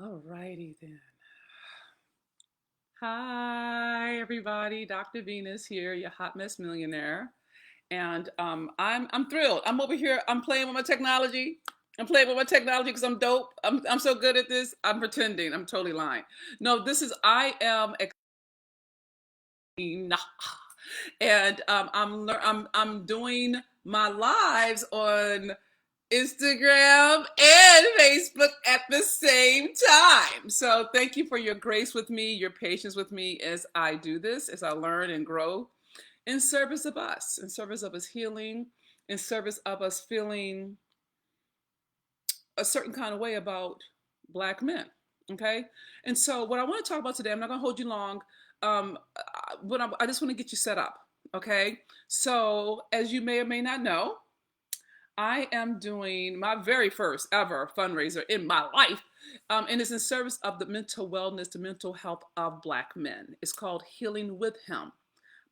All righty then. Hi everybody, Dr. Venus here, your hot mess millionaire, and I'm thrilled. I'm over here. I'm playing with my technology. I'm playing with my technology because I'm dope. I'm so good at this. I'm pretending. I'm totally lying. No, this is I am and I'm doing my lives on Instagram and Facebook at the same time. So thank you for your grace with me, your patience with me as I do this, as I learn and grow in service of us, in service of us healing, in service of us feeling a certain kind of way about Black men. Okay. And so what I want to talk about today, I'm not going to hold you long. I just want to get you set up. Okay. So as you may or may not know, I am doing my very first ever fundraiser in my life, and it's in service of the mental wellness, the mental health of Black men. It's called Healing with Him.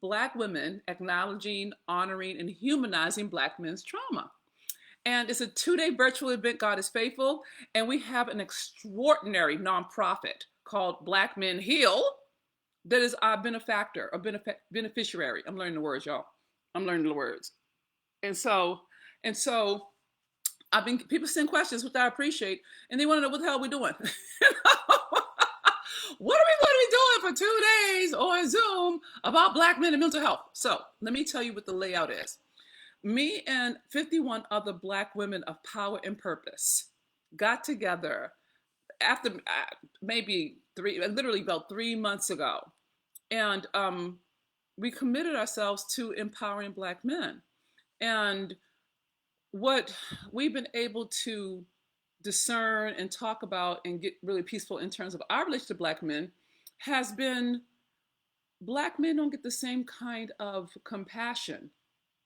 Black women acknowledging, honoring, and humanizing Black men's trauma. And it's a 2-day virtual event, God is faithful. And we have an extraordinary nonprofit called Black Men Heal that is our benefactor, or beneficiary. I'm learning the words, y'all. I'm learning the words. And so, and so I've been people send questions, which I appreciate, and they want to know what the hell we're doing. What are we going to be doing for 2 days on Zoom about Black men and mental health? So let me tell you what the layout is. Me and 51 other Black women of power and purpose got together after maybe literally about 3 months ago, and we committed ourselves to empowering Black men. And what we've been able to discern and talk about and get really peaceful in terms of our relationship to Black men has been Black men don't get the same kind of compassion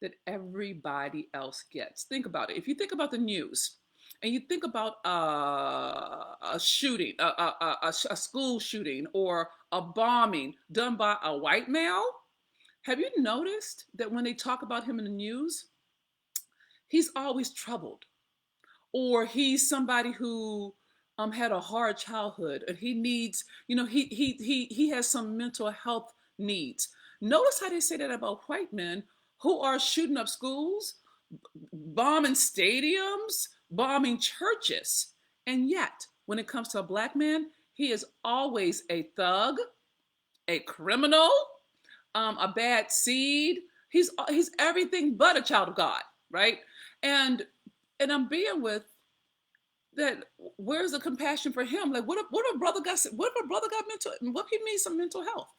that everybody else gets. Think about it. If you think about the news and you think about a shooting, a school shooting, or a bombing done by a white male, have you noticed that when they talk about him in the news, he's always troubled, or he's somebody who had a hard childhood and he needs, he has some mental health needs. Notice how they say that about white men who are shooting up schools, bombing stadiums, bombing churches. And yet, when it comes to a Black man, he is always a thug, a criminal, a bad seed. He's everything but a child of God, right? And I'm being with that. Where's the compassion for him? Like, what if a brother got mental? What if he needs some mental health?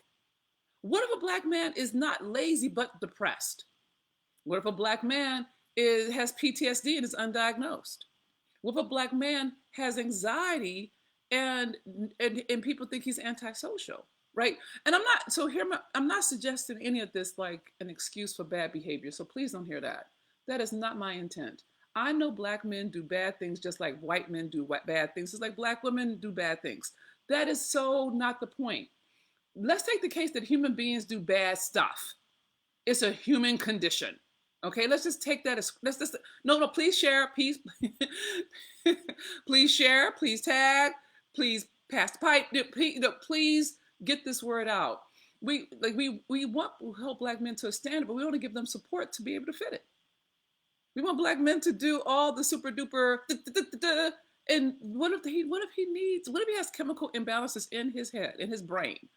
What if a Black man is not lazy but depressed? What if a Black man has PTSD and is undiagnosed? What if a Black man has anxiety and people think he's antisocial, right? And I'm not suggesting any of this like an excuse for bad behavior. So please don't hear that. That is not my intent. I know Black men do bad things just like white men do bad things. It's like Black women do bad things. That is so not the point. Let's take the case that human beings do bad stuff. It's a human condition. Okay, let's just take that as let's just no, please share, please, please share, please tag, please pass the pipe, please get this word out. We want to help Black men to a standard, but we want to give them support to be able to fit it. We want Black men to do all the super duper and what if he has chemical imbalances in his head, in his brain,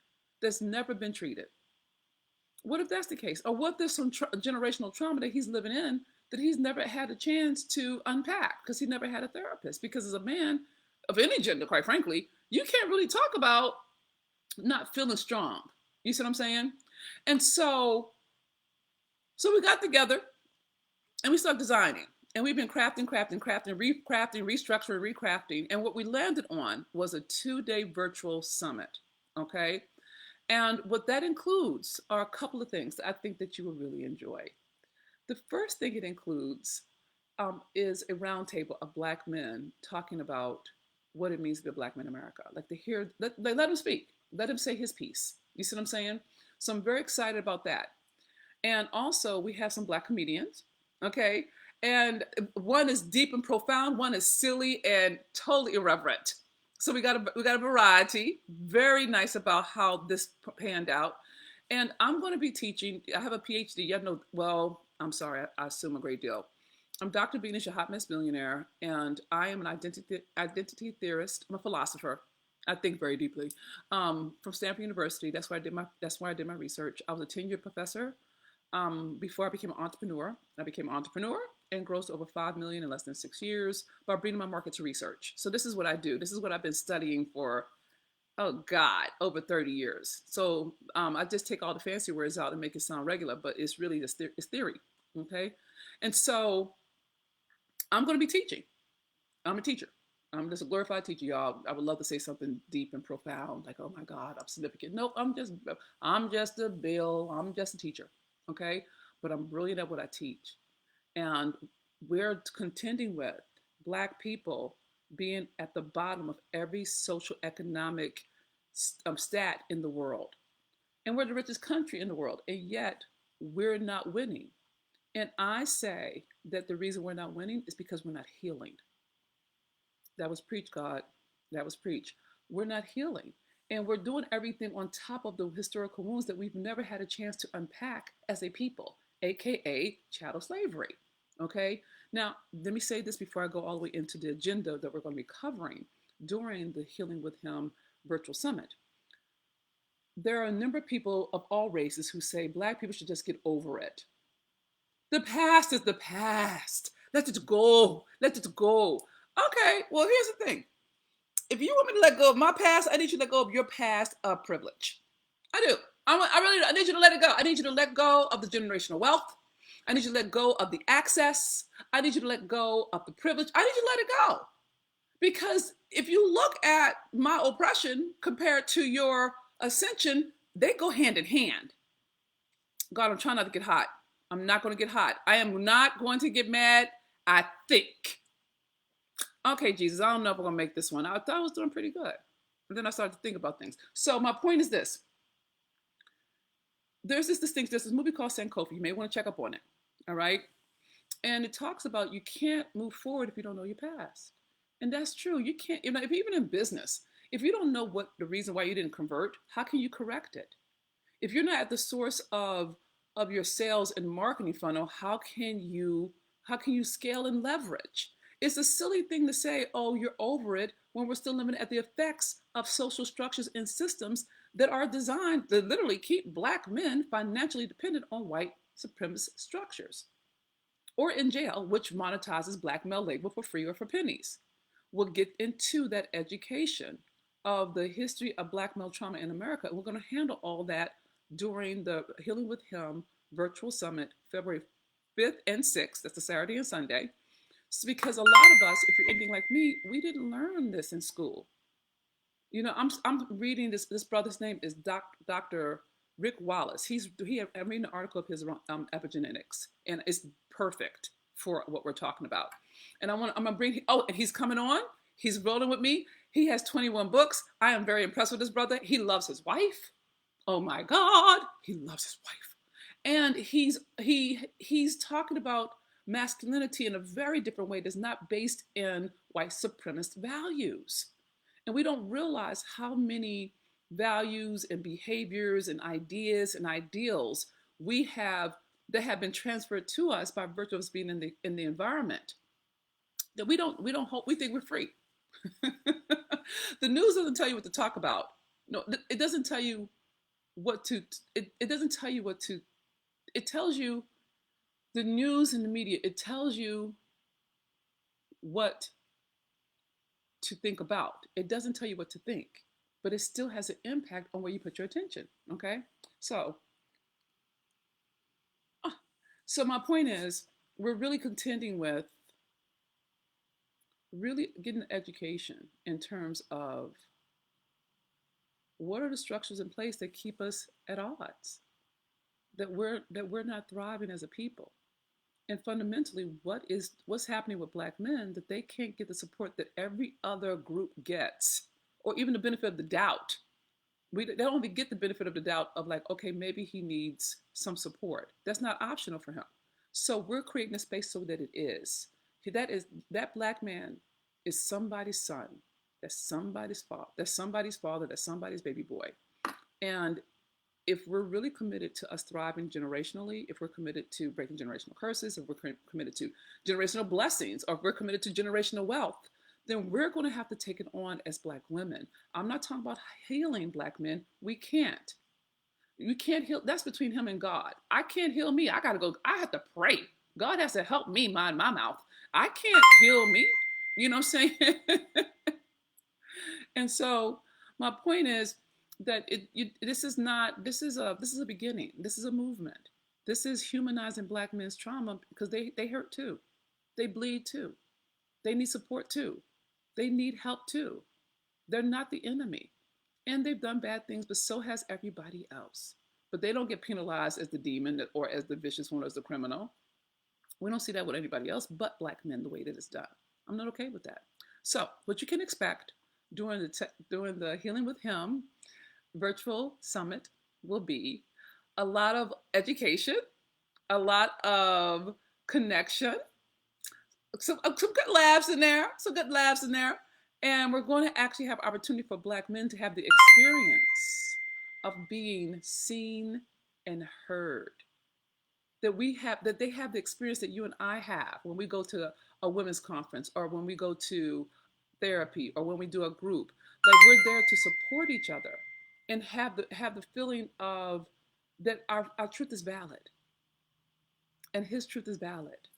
that's never been treated? What if that's the case? Or what if there's some generational trauma that he's living in that he's never had a chance to unpack because he never had a therapist? Because as a man of any gender, quite frankly, you can't really talk about not feeling strong. You see what I'm saying? And so we got together and we started designing. And we've been crafting, restructuring, recrafting. And what we landed on was a 2-day virtual summit. Okay. And what that includes are a couple of things that I think that you will really enjoy. The first thing it includes is a roundtable of Black men talking about what it means to be a Black man in America. Like to hear, let him speak, let him say his piece. You see what I'm saying? So I'm very excited about that. And also we have some Black comedians, okay? And one is deep and profound, one is silly and totally irreverent. So we got a variety. Very nice about how this panned out. And I'm going to be teaching. I have a Ph.D. You know, well, I'm sorry, I assume a great deal. I'm Dr. Beanish, a hot mess billionaire, and I am an identity theorist. I'm a philosopher. I think very deeply. From Stanford University. That's where I did my research. I was a tenured professor before I became an entrepreneur. I became an entrepreneur and grossed over 5 million in less than 6 years by bringing my market to research. So this is what I do. This is what I've been studying for, oh God, over 30 years. So I just take all the fancy words out and make it sound regular, but it's really just it's theory. Okay. And so I'm going to be teaching. I'm a teacher. I'm just a glorified teacher, y'all. I would love to say something deep and profound, like, "Oh my God, I'm significant." Nope, I'm just a bill. I'm just a teacher, okay? But I'm brilliant at what I teach, and we're contending with Black people being at the bottom of every social economic stat in the world, and we're the richest country in the world, and yet we're not winning. And I say that the reason we're not winning is because we're not healing. That was preach, God. That was preach. We're not healing. And we're doing everything on top of the historical wounds that we've never had a chance to unpack as a people, AKA chattel slavery. Okay? Now, let me say this before I go all the way into the agenda that we're going to be covering during the Healing with Him virtual summit. There are a number of people of all races who say Black people should just get over it. The past is the past. Let it go. Let it go. Okay, well, here's the thing. If you want me to let go of my past, I need you to let go of your past of privilege. I do. I need you to let it go. I need you to let go of the generational wealth. I need you to let go of the access. I need you to let go of the privilege. I need you to let it go. Because if you look at my oppression compared to your ascension, they go hand in hand. God, I'm trying not to get hot. I'm not going to get hot. I am not going to get mad, I think. Okay, Jesus, I don't know if I'm going to make this one. I thought I was doing pretty good. But then I started to think about things. So my point is this. There's this movie called Sankofa. You may want to check up on it. All right? And it talks about you can't move forward if you don't know your past. And that's true. You can't, if even in business, if you don't know what the reason why you didn't convert, how can you correct it? If you're not at the source of your sales and marketing funnel, how can you scale and leverage? It's a silly thing to say, oh, you're over it, when we're still living at the effects of social structures and systems that are designed to literally keep Black men financially dependent on white supremacist structures. Or in jail, which monetizes Black male labor for free or for pennies. We'll get into that education of the history of Black male trauma in America. And we're going to handle all that during the Healing with Him virtual summit, February 5th and 6th. That's a Saturday and Sunday. It's because a lot of us, if you're anything like me, we didn't learn this in school. I'm reading this brother's name is Dr. Rick Wallace. I'm reading an article of his around epigenetics, and it's perfect for what we're talking about. And I'm gonna bring. Oh, and he's coming on. He's rolling with me. He has 21 books. I am very impressed with this brother. He loves his wife. Oh my God, he loves his wife, and he's talking about masculinity in a very different way that's not based in white supremacist values. And we don't realize how many values and behaviors and ideas and ideals we have that have been transferred to us by virtue of us being in the environment. That we think we're free. The news doesn't tell you what to talk about. No, it doesn't tell you what to, it doesn't tell you what to, it tells you, the news and the media, it tells you what to think about. It doesn't tell you what to think, but it still has an impact on where you put your attention, okay? So my point is, we're really contending with really getting an education in terms of what are the structures in place that keep us at odds, that we're not thriving as a people. And fundamentally, what's happening with Black men that they can't get the support that every other group gets, or even the benefit of the doubt. They don't even get the benefit of the doubt of like, okay, maybe he needs some support. That's not optional for him. So we're creating a space so that it is. That Black man is somebody's son. That's somebody's fault. That's somebody's father. That's somebody's baby boy. And if we're really committed to us thriving generationally, if we're committed to breaking generational curses, if we're committed to generational blessings, or if we're committed to generational wealth, then we're going to have to take it on as Black women. I'm not talking about healing Black men. We can't. You can't heal. That's between him and God. I can't heal me. I got to go. I have to pray. God has to help me mind my mouth. I can't heal me. You know what I'm saying? And so my point is that this is a beginning. This is a movement. This is humanizing Black men's trauma because they hurt too. They bleed too. They need support too. They need help too. They're not the enemy. And they've done bad things, but so has everybody else. But they don't get penalized as the demon or as the vicious one or as the criminal. We don't see that with anybody else but Black men the way that it's done. I'm not okay with that. So what you can expect during the Healing with Him virtual summit will be a lot of education, a lot of connection, some good laughs in there, and we're going to actually have opportunity for Black men to have the experience of being seen and heard. That they have the experience that you and I have when we go to a women's conference, or when we go to therapy, or when we do a group. Like, we're there to support each other and have the feeling of that our truth is valid and his truth is valid,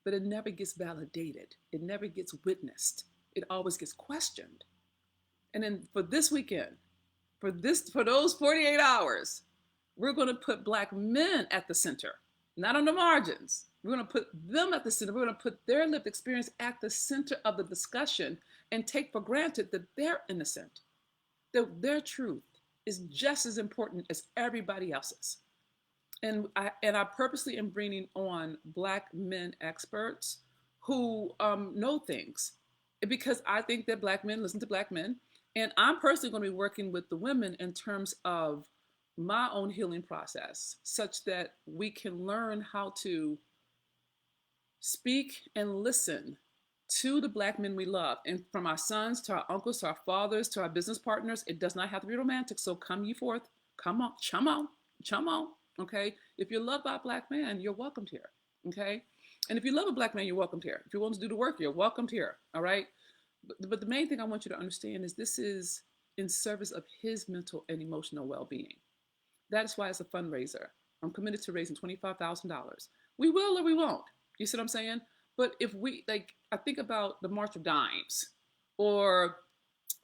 but it never gets validated. It never gets witnessed. It always gets questioned. And then for this weekend, for those 48 hours, we're going to put Black men at the center, not on the margins. We're going to put them at the center. We're going to put their lived experience at the center of the discussion and take for granted that they're innocent, that their truth is just as important as everybody else's. And I purposely am bringing on Black men experts who know things, because I think that Black men listen to Black men. And I'm personally going to be working with the women in terms of my own healing process, such that we can learn how to speak and listen to the Black men we love. And from our sons to our uncles to our fathers to our business partners, it does not have to be romantic. So come ye forth. Come on, chum on. Okay? If you're loved by a Black man, you're welcomed here. Okay? And if you love a Black man, you're welcomed here. If you want to do the work, you're welcomed here. All right? But the main thing I want you to understand is this is in service of his mental and emotional well-being. That is why it's a fundraiser. I'm committed to raising $25,000. We will or we won't. You see what I'm saying? But if we, like, I think about the March of Dimes or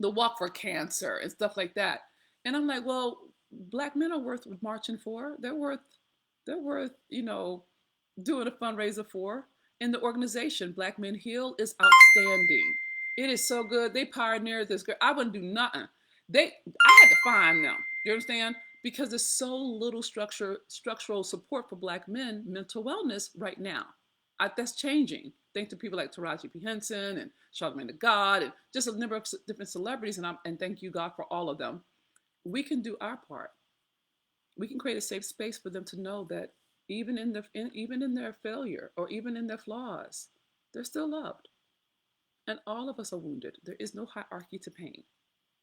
the Walk for Cancer and stuff like that. And I'm like, well, Black men are worth marching for. They're worth, doing a fundraiser for. And the organization, Black Men Heal, is outstanding. It is so good. They pioneered this. I wouldn't do nothing. I had to find them. You understand? Because there's so little structural support for Black men mental wellness right now. That's changing. Thanks to people like Taraji P. Henson and Charlamagne the God and just a number of different celebrities, and thank you, God, for all of them. We can do our part. We can create a safe space for them to know that even in their failure or even in their flaws, they're still loved. And all of us are wounded. There is no hierarchy to pain.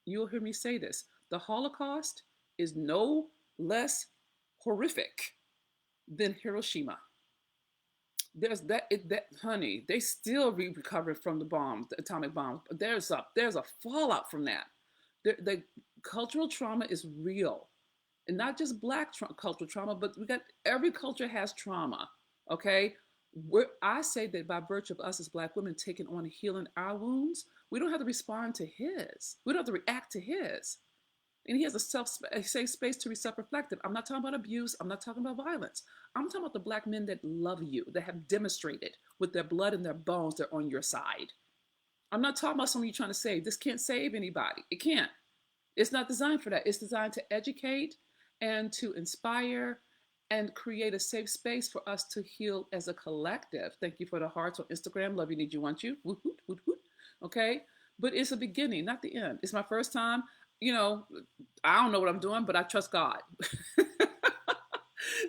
You'll hear me say this. The Holocaust is no less horrific than Hiroshima. There's honey, they still recovering from the atomic bombs. There's a fallout from that. The cultural trauma is real. And not just Black cultural trauma, but every culture has trauma, okay? I say that by virtue of us as Black women taking on and healing our wounds, we don't have to respond to his. We don't have to react to his. And he has a safe space to be self-reflective. I'm not talking about abuse. I'm not talking about violence. I'm talking about the Black men that love you, that have demonstrated with their blood and their bones they're on your side. I'm not talking about someone you're trying to save. This can't save anybody. It can't. It's not designed for that. It's designed to educate and to inspire and create a safe space for us to heal as a collective. Thank you for the hearts on Instagram. Love you, need you, want you. Woot, woot, woot, woot. Okay? But it's a beginning, not the end. It's my first time. I don't know what I'm doing, but I trust God.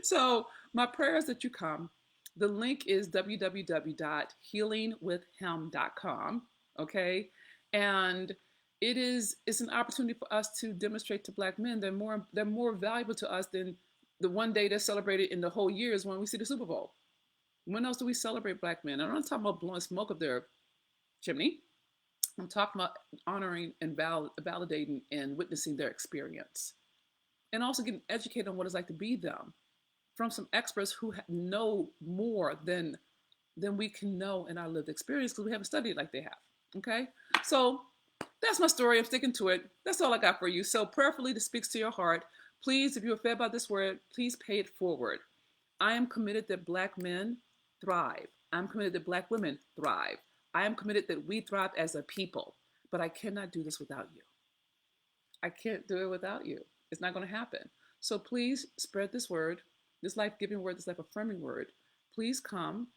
So my prayer is that you come. The link is www.healingwithhim.com. Okay? And it's an opportunity for us to demonstrate to Black men they're more valuable to us than the one day they're celebrated in the whole year is when we see the Super Bowl. When else do we celebrate Black men? I'm not talking about blowing smoke up their chimney. I'm talking about honoring and validating and witnessing their experience, and also getting educated on what it's like to be them from some experts who know more than we can know in our lived experience because we haven't studied like they have. Okay, so that's my story. I'm sticking to it. That's all I got for you. So prayerfully, this speaks to your heart. Please, if you're fed by this word, please pay it forward. I am committed that Black men thrive. I'm committed that Black women thrive. I am committed that we thrive as a people. But I cannot do this without you. I can't do it without you. It's not going to happen. So please spread this word, this life-giving word, this life-affirming word. Please come.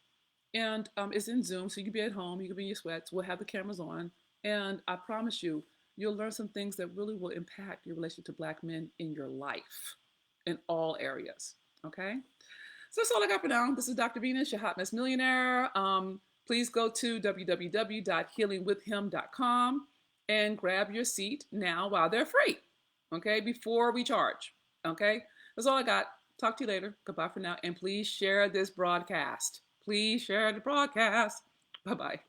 And it's in Zoom, so you can be at home. You can be in your sweats. We'll have the cameras on. And I promise you, you'll learn some things that really will impact your relationship to Black men in your life in all areas. Okay? So that's all I got for now. This is Dr. Venus, your Hot Mess Millionaire. Please go to www.healingwithhim.com and grab your seat now while they're free. Okay? Before we charge. Okay? That's all I got. Talk to you later. Goodbye for now. And please share this broadcast. Please share the broadcast. Bye-bye.